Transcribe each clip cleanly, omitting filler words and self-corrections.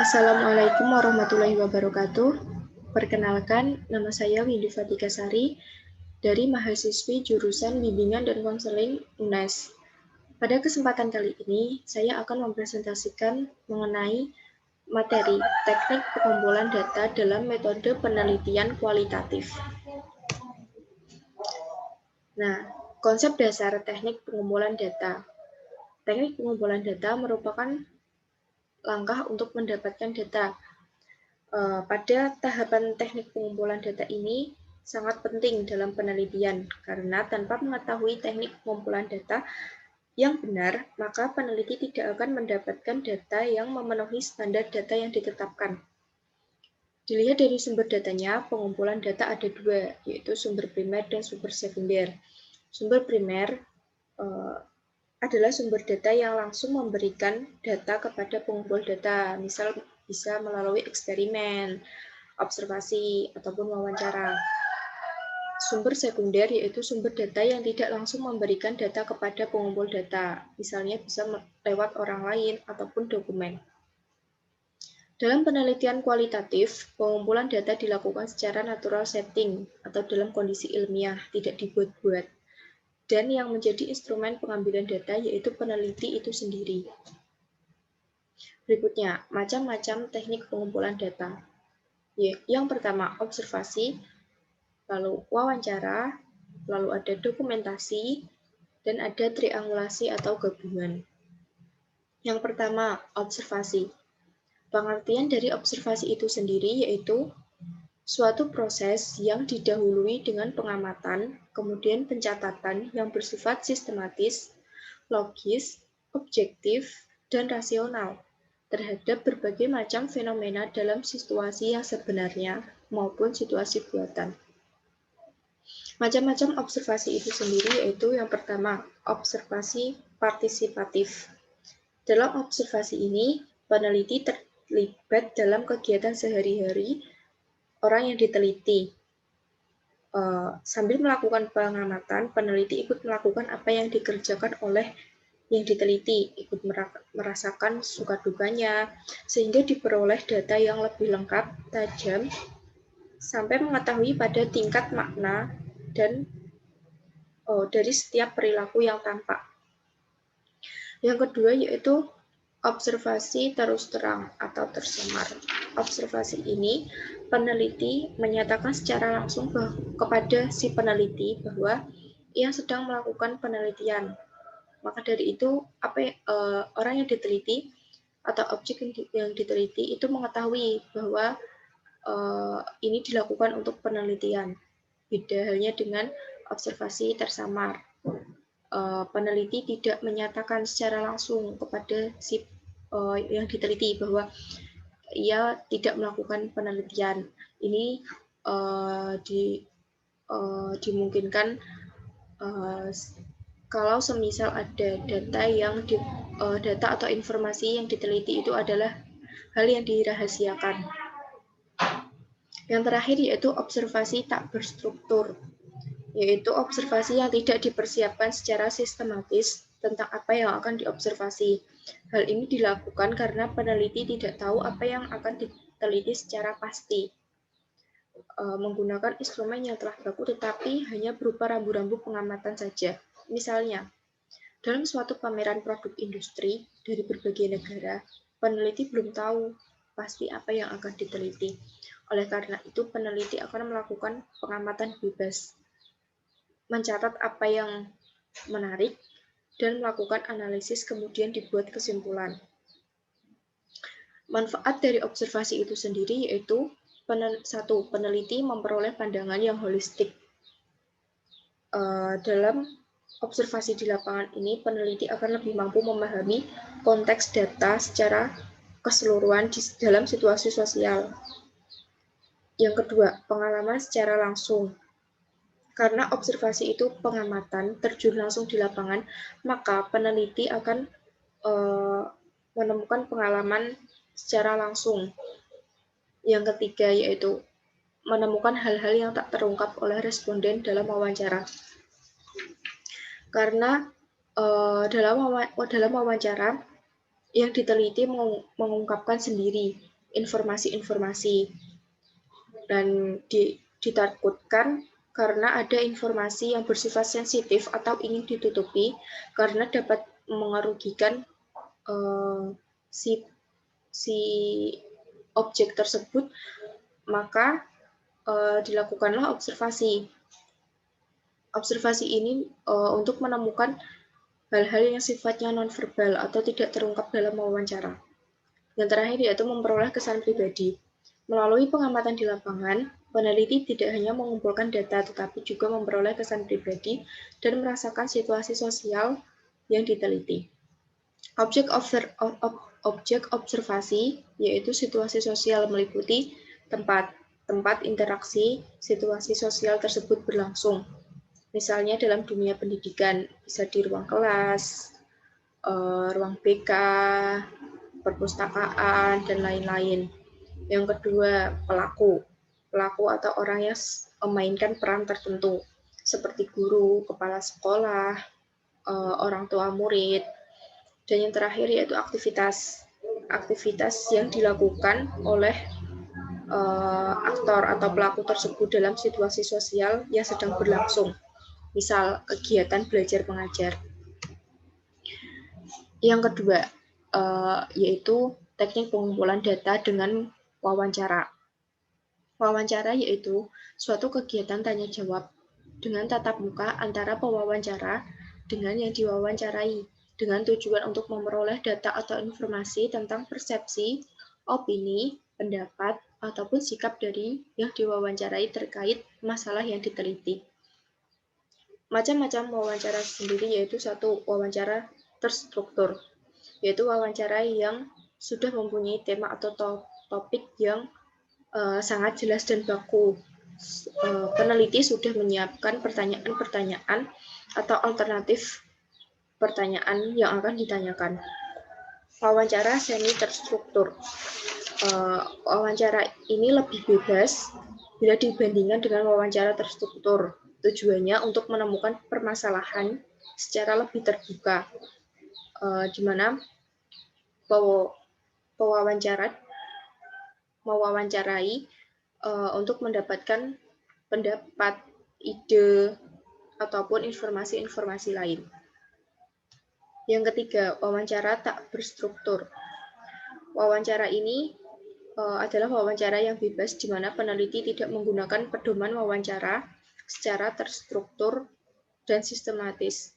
Assalamualaikum warahmatullahi wabarakatuh. Perkenalkan, nama saya Windy Fatika Sari dari mahasiswi jurusan Bimbingan dan Konseling UNES. Pada kesempatan kali ini, saya akan mempresentasikan mengenai materi teknik pengumpulan data dalam metode penelitian kualitatif. Nah, konsep dasar teknik pengumpulan data. Teknik pengumpulan data merupakan langkah untuk mendapatkan data. Pada tahapan teknik pengumpulan data ini sangat penting dalam penelitian, karena tanpa mengetahui teknik pengumpulan data yang benar, maka peneliti tidak akan mendapatkan data yang memenuhi standar data yang ditetapkan. Dilihat dari sumber datanya, pengumpulan data ada dua, yaitu sumber primer dan sumber sekunder. Sumber primer adalah sumber data yang langsung memberikan data kepada pengumpul data, misal bisa melalui eksperimen, observasi, ataupun wawancara. Sumber sekunder yaitu sumber data yang tidak langsung memberikan data kepada pengumpul data, misalnya bisa lewat orang lain ataupun dokumen. Dalam penelitian kualitatif, pengumpulan data dilakukan secara natural setting atau dalam kondisi ilmiah, tidak dibuat-buat. Dan yang menjadi instrumen pengambilan data yaitu peneliti itu sendiri. Berikutnya, macam-macam teknik pengumpulan data. Yang pertama, observasi, lalu wawancara, lalu ada dokumentasi, dan ada triangulasi atau gabungan. Yang pertama, observasi. Pengertian dari observasi itu sendiri yaitu suatu proses yang didahului dengan pengamatan, kemudian pencatatan yang bersifat sistematis, logis, objektif, dan rasional terhadap berbagai macam fenomena dalam situasi yang sebenarnya maupun situasi buatan. Macam-macam observasi itu sendiri yaitu yang pertama, observasi partisipatif. Dalam observasi ini, peneliti terlibat dalam kegiatan sehari-hari orang yang diteliti. Sambil melakukan pengamatan, peneliti ikut melakukan apa yang dikerjakan oleh yang diteliti, ikut merasakan suka dukanya, sehingga diperoleh data yang lebih lengkap, tajam, sampai mengetahui pada tingkat makna dan dari setiap perilaku yang tampak. Yang kedua yaitu observasi terus terang atau tersamar. Observasi ini peneliti menyatakan secara langsung kepada si peneliti bahwa ia sedang melakukan penelitian. Maka dari itu orang yang diteliti atau objek yang diteliti itu mengetahui bahwa ini dilakukan untuk penelitian. Beda halnya dengan observasi tersamar. Peneliti tidak menyatakan secara langsung kepada si yang diteliti bahwa ia tidak melakukan penelitian. Ini dimungkinkan kalau semisal ada data atau informasi yang diteliti itu adalah hal yang dirahasiakan. Yang terakhir yaitu observasi tak berstruktur, yaitu observasi yang tidak dipersiapkan secara sistematis tentang apa yang akan diobservasi. Hal ini dilakukan karena peneliti tidak tahu apa yang akan diteliti secara pasti. Menggunakan instrumen yang telah baku tetapi hanya berupa rambu-rambu pengamatan saja. Misalnya, dalam suatu pameran produk industri dari berbagai negara, peneliti belum tahu pasti apa yang akan diteliti. Oleh karena itu, peneliti akan melakukan pengamatan bebas, mencatat apa yang menarik, dan melakukan analisis kemudian dibuat kesimpulan. Manfaat dari observasi itu sendiri yaitu satu, peneliti memperoleh pandangan yang holistik. Dalam observasi di lapangan ini, peneliti akan lebih mampu memahami konteks data secara keseluruhan dalam situasi sosial. Yang kedua, pengalaman secara langsung. Karena observasi itu pengamatan, terjun langsung di lapangan, maka peneliti akan menemukan pengalaman secara langsung. Yang ketiga yaitu menemukan hal-hal yang tak terungkap oleh responden dalam wawancara. Karena dalam wawancara, yang diteliti mengungkapkan sendiri informasi-informasi dan ditakutkan karena ada informasi yang bersifat sensitif atau ingin ditutupi karena dapat mengerugikan si objek tersebut, maka dilakukanlah observasi. Observasi ini untuk menemukan hal-hal yang sifatnya nonverbal atau tidak terungkap dalam wawancara. Yang terakhir yaitu memperoleh kesan pribadi. Melalui pengamatan di lapangan, peneliti tidak hanya mengumpulkan data tetapi juga memperoleh kesan pribadi dan merasakan situasi sosial yang diteliti. Objek observasi yaitu situasi sosial meliputi tempat interaksi situasi sosial tersebut berlangsung. Misalnya dalam dunia pendidikan, bisa di ruang kelas, ruang BK, perpustakaan, dan lain-lain. Yang kedua, pelaku atau orang yang memainkan peran tertentu, seperti guru, kepala sekolah, orang tua murid. Dan yang terakhir yaitu aktivitas yang dilakukan oleh aktor atau pelaku tersebut dalam situasi sosial yang sedang berlangsung. Misal kegiatan belajar mengajar. Yang kedua yaitu teknik pengumpulan data dengan wawancara. Wawancara yaitu suatu kegiatan tanya jawab dengan tatap muka antara pewawancara dengan yang diwawancarai dengan tujuan untuk memperoleh data atau informasi tentang persepsi, opini, pendapat, ataupun sikap dari yang diwawancarai terkait masalah yang diteliti. Macam-macam wawancara sendiri yaitu satu, wawancara terstruktur, yaitu wawancara yang sudah mempunyai tema atau topik yang sangat jelas dan baku. Peneliti sudah menyiapkan pertanyaan-pertanyaan atau alternatif pertanyaan yang akan ditanyakan. Wawancara semi terstruktur. Wawancara ini lebih bebas bila dibandingkan dengan wawancara terstruktur. Tujuannya untuk menemukan permasalahan secara lebih terbuka, di mana pewawancara mewawancarai untuk mendapatkan pendapat, ide, ataupun informasi-informasi lain. Yang ketiga, wawancara tak berstruktur. Wawancara ini adalah wawancara yang bebas di mana peneliti tidak menggunakan pedoman wawancara secara terstruktur dan sistematis.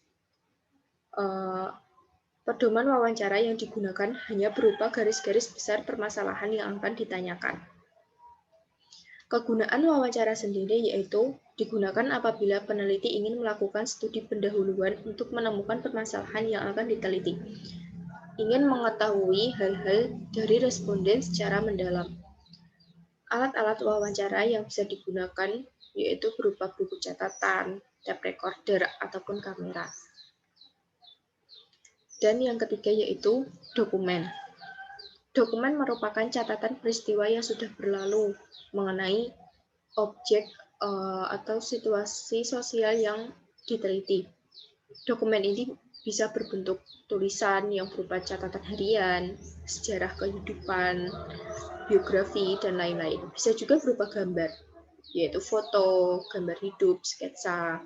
Pedoman wawancara yang digunakan hanya berupa garis-garis besar permasalahan yang akan ditanyakan. Kegunaan wawancara sendiri yaitu digunakan apabila peneliti ingin melakukan studi pendahuluan untuk menemukan permasalahan yang akan diteliti. Ingin mengetahui hal-hal dari responden secara mendalam. Alat-alat wawancara yang bisa digunakan yaitu berupa buku catatan, tape recorder, ataupun kamera. Dan yang ketiga yaitu dokumen. Dokumen merupakan catatan peristiwa yang sudah berlalu mengenai objek atau situasi sosial yang diteliti. Dokumen ini bisa berbentuk tulisan yang berupa catatan harian, sejarah kehidupan, biografi, dan lain-lain. Bisa juga berupa gambar, yaitu foto, gambar hidup, sketsa,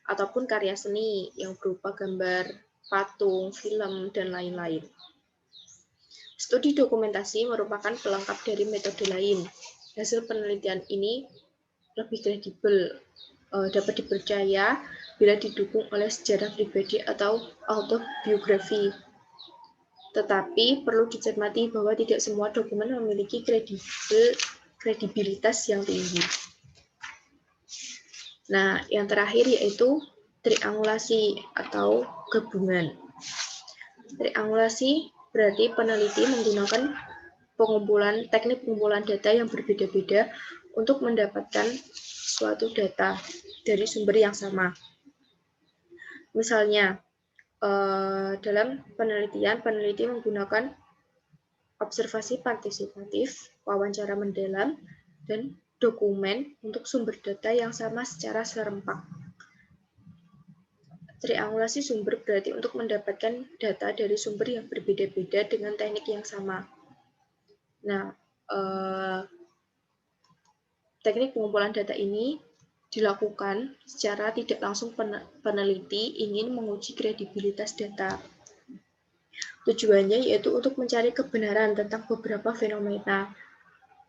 ataupun karya seni yang berupa gambar, patung, film, dan lain-lain. Studi dokumentasi merupakan pelengkap dari metode lain. Hasil penelitian ini lebih kredibel, dapat dipercaya bila didukung oleh sejarah pribadi atau autobiografi. Tetapi perlu dicermati bahwa tidak semua dokumen memiliki kredibilitas yang tinggi. Nah, yang terakhir yaitu triangulasi atau gabungan. Triangulasi berarti peneliti menggunakan teknik pengumpulan data yang berbeda-beda untuk mendapatkan suatu data dari sumber yang sama. Misalnya, dalam penelitian, peneliti menggunakan observasi partisipatif, wawancara mendalam, dan dokumen untuk sumber data yang sama secara serempak. Triangulasi sumber berarti untuk mendapatkan data dari sumber yang berbeda-beda dengan teknik yang sama. Nah, teknik pengumpulan data ini dilakukan secara tidak langsung peneliti ingin menguji kredibilitas data. Tujuannya yaitu untuk mencari kebenaran tentang beberapa fenomena,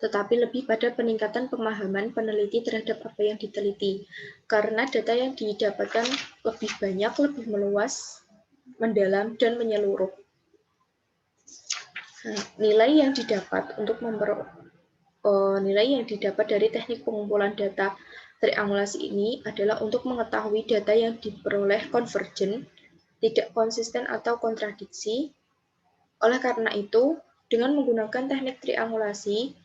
tetapi lebih pada peningkatan pemahaman peneliti terhadap apa yang diteliti. Karena data yang didapatkan lebih banyak, lebih meluas, mendalam, dan menyeluruh. Nah, nilai yang didapat dari teknik pengumpulan data triangulasi ini adalah untuk mengetahui data yang diperoleh konvergen, tidak konsisten atau kontradiksi. Oleh karena itu, dengan menggunakan teknik triangulasi,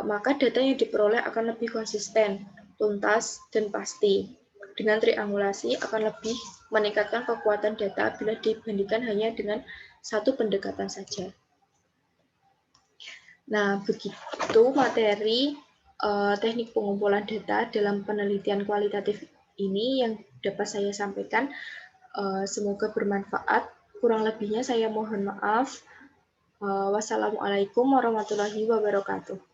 maka data yang diperoleh akan lebih konsisten, tuntas, dan pasti. Dengan triangulasi akan lebih meningkatkan kekuatan data bila dibandingkan hanya dengan satu pendekatan saja. Nah, begitu materi teknik pengumpulan data dalam penelitian kualitatif ini yang dapat saya sampaikan. Semoga bermanfaat. Kurang lebihnya saya mohon maaf. Wassalamualaikum warahmatullahi wabarakatuh.